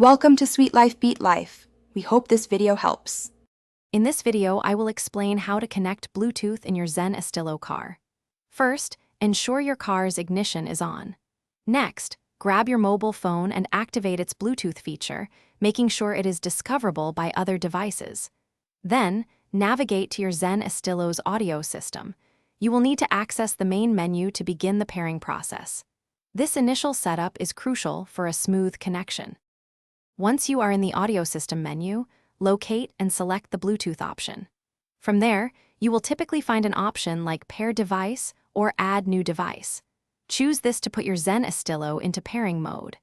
Welcome to Sweet Life Beat Life. We hope this video helps. In this video, I will explain how to connect Bluetooth in your Zen Estilo car. First, ensure your car's ignition is on. Next, grab your mobile phone and activate its Bluetooth feature, making sure it is discoverable by other devices. Then, navigate to your Zen Estilo's audio system. You will need to access the main menu to begin the pairing process. This initial setup is crucial for a smooth connection. Once you are in the audio system menu, locate and select the Bluetooth option. From there, you will typically find an option like Pair Device or Add New Device. Choose this to put your Zen Estilo into pairing mode.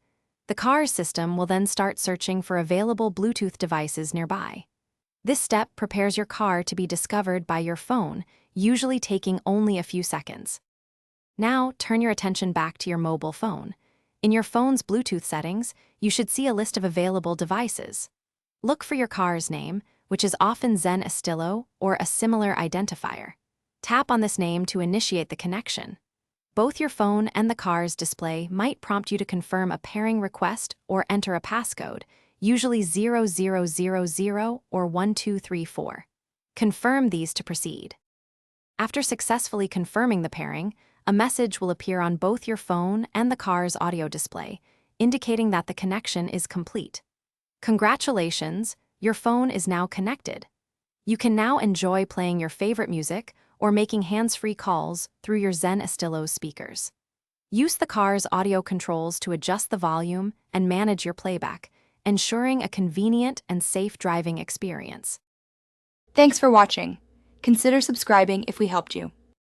The car's system will then start searching for available Bluetooth devices nearby. This step prepares your car to be discovered by your phone, usually taking only a few seconds. Now, turn your attention back to your mobile phone. In your phone's Bluetooth settings, you should see a list of available devices. Look for your car's name, which is often Zen Estilo or a similar identifier. Tap on this name to initiate the connection. Both your phone and the car's display might prompt you to confirm a pairing request or enter a passcode, usually 0000 or 1234. Confirm these to proceed. After successfully confirming the pairing, a message will appear on both your phone and the car's audio display, indicating that the connection is complete. Congratulations, your phone is now connected. You can now enjoy playing your favorite music or making hands-free calls through your Zen Estilo's speakers. Use the car's audio controls to adjust the volume and manage your playback, ensuring a convenient and safe driving experience. Thanks for watching. Consider subscribing if we helped you.